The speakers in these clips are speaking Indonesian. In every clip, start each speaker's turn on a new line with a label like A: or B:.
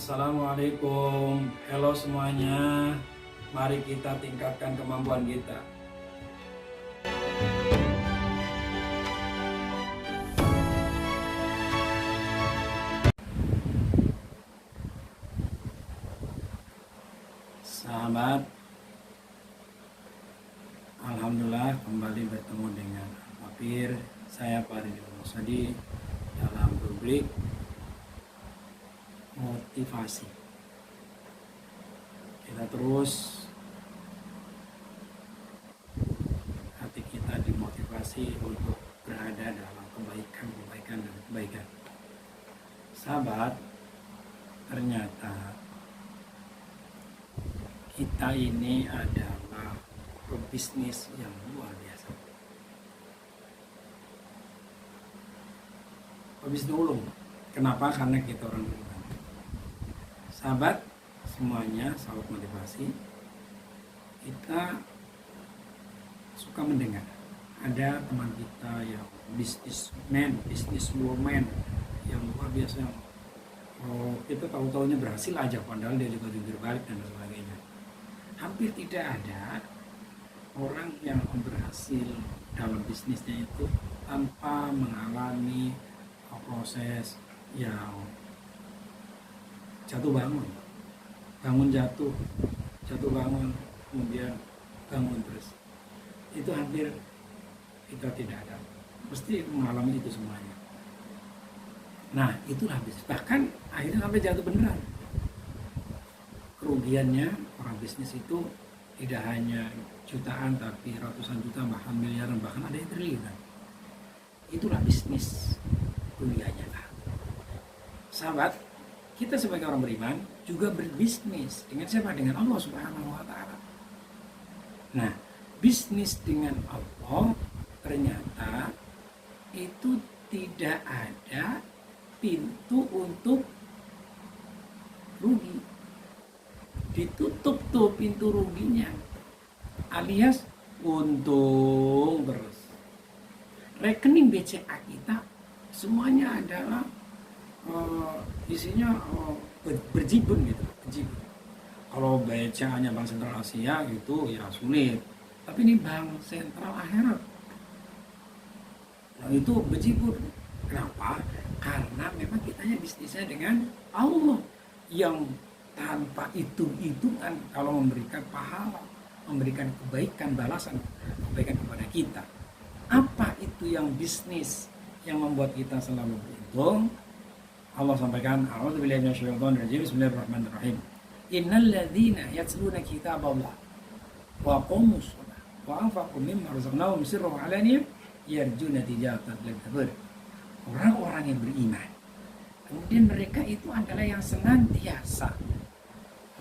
A: Assalamualaikum, halo semuanya. Mari kita tingkatkan kemampuan kita. Sahabat, alhamdulillah kembali bertemu dengan Papir. Saya Faridil Mosadi dalam rubrik motivasi. Kita terus hati kita dimotivasi untuk berada dalam kebaikan dan kebaikan. Sahabat, ternyata kita ini adalah pebisnis yang luar biasa. Pebisnis ulung. Kenapa? Karena kita orang beriman. Sahabat semuanya, sahabat motivasi, kita suka mendengar ada teman kita yang businesswoman yang luar biasa. Kita tahu-tahunya berhasil aja, padahal dia juga jungkir balik dan sebagainya. Hampir tidak ada orang yang berhasil dalam bisnisnya itu tanpa mengalami proses yang jatuh bangun jatuh bangun, kemudian bangun terus. Itu hampir kita tidak ada, mesti mengalami itu semuanya. Nah, itulah bisnis. Bahkan akhirnya sampai jatuh beneran. Kerugiannya orang bisnis itu tidak hanya jutaan, tapi ratusan juta, bahkan miliaran, bahkan ada yang triliunan. Itulah bisnis dunianya. Sahabat, kita sebagai orang beriman juga berbisnis dengan siapa? Dengan Allah Subhanahu wa Ta'ala. Nah, bisnis dengan Allah ternyata itu tidak ada pintu untuk rugi. Ditutup tuh pintu ruginya, alias untung terus. Rekening BCA kita semuanya adalah isinya berjibun gitu, berjibun. Kalau BCA-nya Bank Sentral Asia itu ya sulit, tapi ini Bank Sentral Akhirat, nah itu berjibun. Kenapa? Karena memang kitanya bisnisnya dengan Allah yang tanpa hitung-hitungan kalau memberikan pahala, memberikan kebaikan, balasan kebaikan kepada kita. Apa itu yang bisnis yang membuat kita selalu beruntung? Allah sampaikan, a'udzubillahi minasyaitonir rajim, bismillahirrahmanirrahim. Innal ladzina yatluna kitaballah wa aqamus shalah wa anfaqu mimma razaqnahum sirran wa alaniyah yarjuna tijaratan lan tabur. Orang-orang yang beriman, kemudian mereka itu adalah yang senantiasa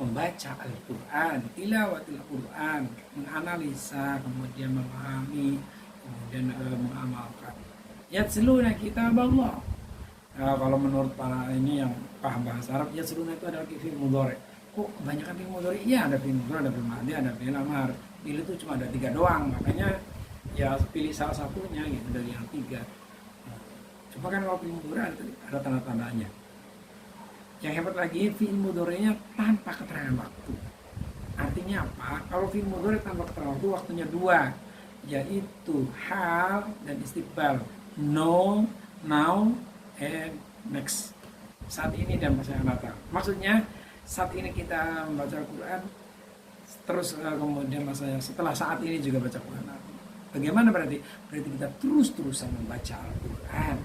A: membaca Al-Quran, tilawatil Quran, menganalisa, kemudian memahami, kemudian mengamalkan. Yatsluna kitaballah. Kalau menurut para ini yang paham bahasa Arab, yatsluna itu adalah fi'il mudhari. Kok kebanyakan fi'il mudhari? Iya, ada fi'il mudhari, ada fi'il madhi, ada fi'il amar. Pilih itu cuma ada 3 doang, makanya ya pilih salah satunya gitu dari yang 3. Cuma kan kalau fi'il mudhari ada tanda-tandanya. Yang hebat lagi, fi'il mudhari'nya tanpa keterangan waktu. Artinya apa? Kalau fi'il mudhari tanpa keterangan waktu, waktunya 2, yaitu hal dan istiqbal. No, now, and next. Saat ini dan masa yang datang. Maksudnya saat ini kita membaca Al-Quran, terus kemudian setelah saat ini juga baca Quran. Bagaimana berarti? Berarti kita terus-terusan membaca Al-Quran.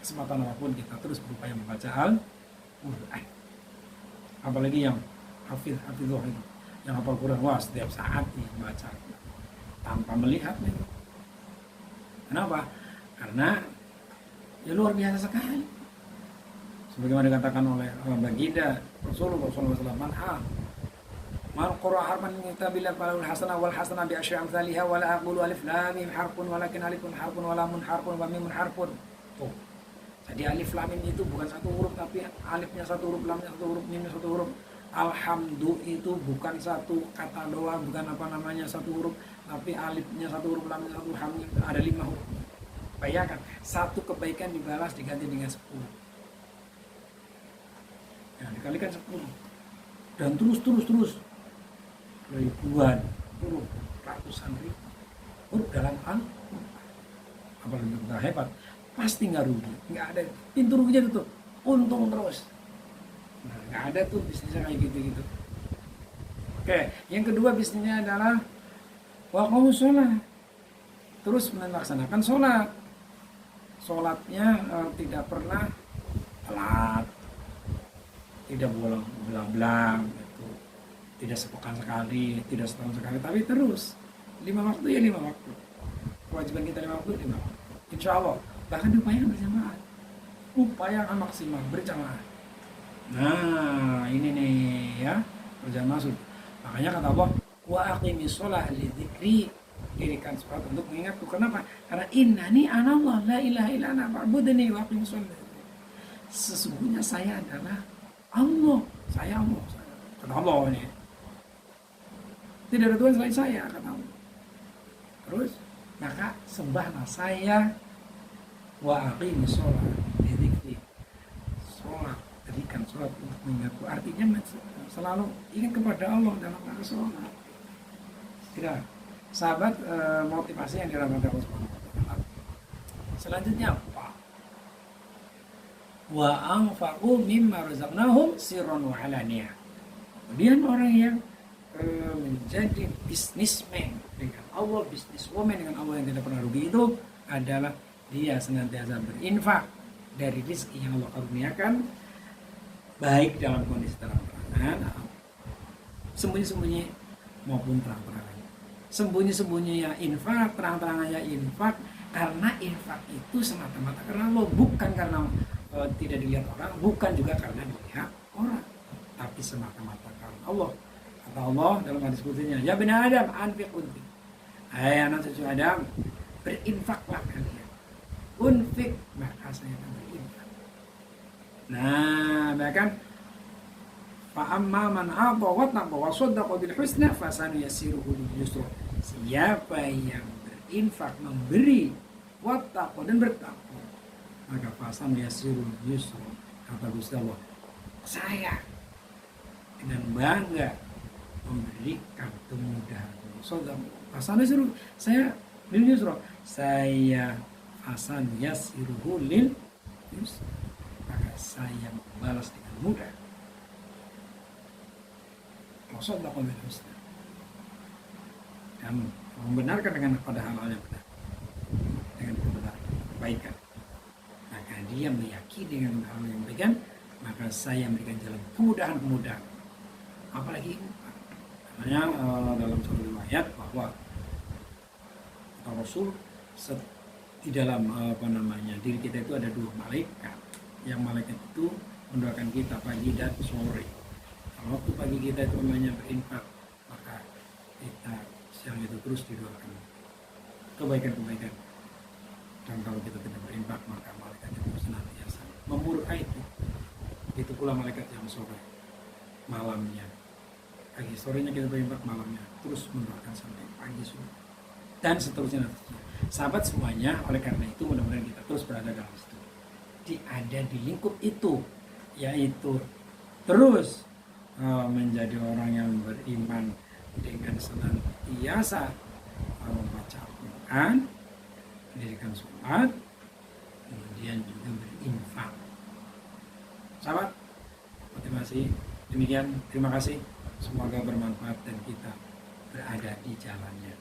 A: Kesempatan apapun kita terus berupaya membaca Al-Quran. Apalagi yang hafidhah itu, yang hafal Quran, wah setiap saat dibaca tanpa melihat nih. Kenapa? Karena ya luar biasa sekali. Sebagaimana dikatakan oleh baginda Rasulullah SAW, mal qura harfan min kitabillah falahul hasanah wal hasanah bi asyri amsalihha wa la aqulu alif lam mim harfun walakin alifun harfun wa lamun harfun wa mimun harfun. Tuh. Jadi alif lam mim itu bukan satu huruf, tapi alifnya satu huruf, lamnya satu huruf, mimnya satu huruf. Alhamdu itu bukan satu kata doang, bukan satu huruf, tapi alifnya satu huruf, lamnya satu, hamnya ada 5 huruf. Bayangkan, satu kebaikan dibalas diganti dengan 10. Nah, dikalikan 10 dan terus ribuan, ratusan ribu huruf dalam Al-Quran. Apalagi kita hebat, pasti nggak rugi, nggak ada pintu ruginya tutup, untung terus. Nah, nggak ada tuh bisnisnya kayak gitu. Oke, yang kedua bisnisnya adalah waqamus sholat, terus melaksanakan sholat. Sholatnya tidak pernah telat, tidak belang-belang, gitu. Tidak sepekan sekali, tidak setahun sekali, tapi terus 5 waktu ya 5 waktu. Kewajiban kita 5 waktu, 5 waktu. Insya Allah, bahkan diupayakan berjamaah, upayakan maksimal berjamaah. Nah, ini nih ya, berjamaah sudah. Makanya kata Allah, wa aqimis sholah li dzikri, dirikan sholat untuk mengingatku. Kenapa? Karena innani anallah la ilaha illa ana fa'budni wa aqimis sholah. Sesungguhnya saya adalah Allah, saya Allah. Kata Allah ini. Tidak ada Tuhan selain saya, kata Allah. Terus, maka sembahlah saya wa aqimis sholah li dzikri. Sholat, dirikan sholat untuk mengingatku. Artinya selalu ingat kepada Allah dalam rangka sholat. Tidak, sahabat, motivasi yang dirahmati Allah Subhanahu wa taala. Selanjutnya apa? Wa anfaqu mimma razaqnahum sirran wa alaniyah. Kemudian orang yang menjadi bisnismen dengan Allah, bisniswoman dengan Allah yang tidak pernah rugi itu adalah dia senantiasa berinfak dari rezeki yang Allah karuniakan, baik dalam kondisi terang-terangan, sembunyi-sembunyi maupun terang-terangan. Sembunyi-sembunyinya infak, terang-terangannya infak, karena infak itu semata-mata karena Allah, bukan karena tidak dilihat orang, bukan juga karena dilihat orang, tapi semata-mata karena Allah. Kata Allah dalam hadis kutsinya, ya bani Adam, anfiq unfiq. Hai anak cucu Adam, berinfaklah kalian. Unfiq, maka saya akan berinfak. Nah, bahkan fa'amma man a'ta wa taqa wa saddaqa bil husna fasanuyassiruhu lil yusra. Siapa yang berinfak, memberi, wa taqa dan bertakwa, maka fasanuyassiruhu lil yusra. Kata Gusti Allah, saya dengan bangga memberikan kemudahan. Fasanuyassiruhu, saya lil yusra. Saya fasanuyassiruhu lil yusra. Maka saya membalas dengan mudah. Wasaddaqa bil husna, dan membenarkan dengan pada hal-hal yang benar, dengan kebenaran, kebaikan. Maka dia meyakini dengan hal yang demikian, maka saya memberikan jalan kemudahan. Apalagi makanya dalam satu riwayat bahwa Rasul di dalam diri kita itu ada 2 malaikat. Yang malaikat itu mendoakan kita pagi dan sore. Kalau waktu pagi kita itu namanya berinfak, maka kita siang itu terus didoakan kebaikan. Dan kalau kita tidak berinfak, maka malaikat itu senantiasa memurkai itu. Itu pula malaikat yang sore, malamnya, pagi sorenya kita berinfak, malamnya terus mendoakan sampai pagi sore dan seterusnya. Sahabat semuanya, oleh karena itu mudah-mudahan kita terus berada dalam situ, ada di lingkup itu, yaitu terus menjadi orang yang beriman dengan senantiasa membaca Al-Quran, mendirikan sholat, kemudian juga berinfak. Sahabat, motivasi demikian. Terima kasih, semoga bermanfaat dan kita berada di jalannya.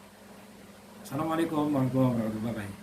A: Assalamualaikum warahmatullahi wabarakatuh. Bye-bye.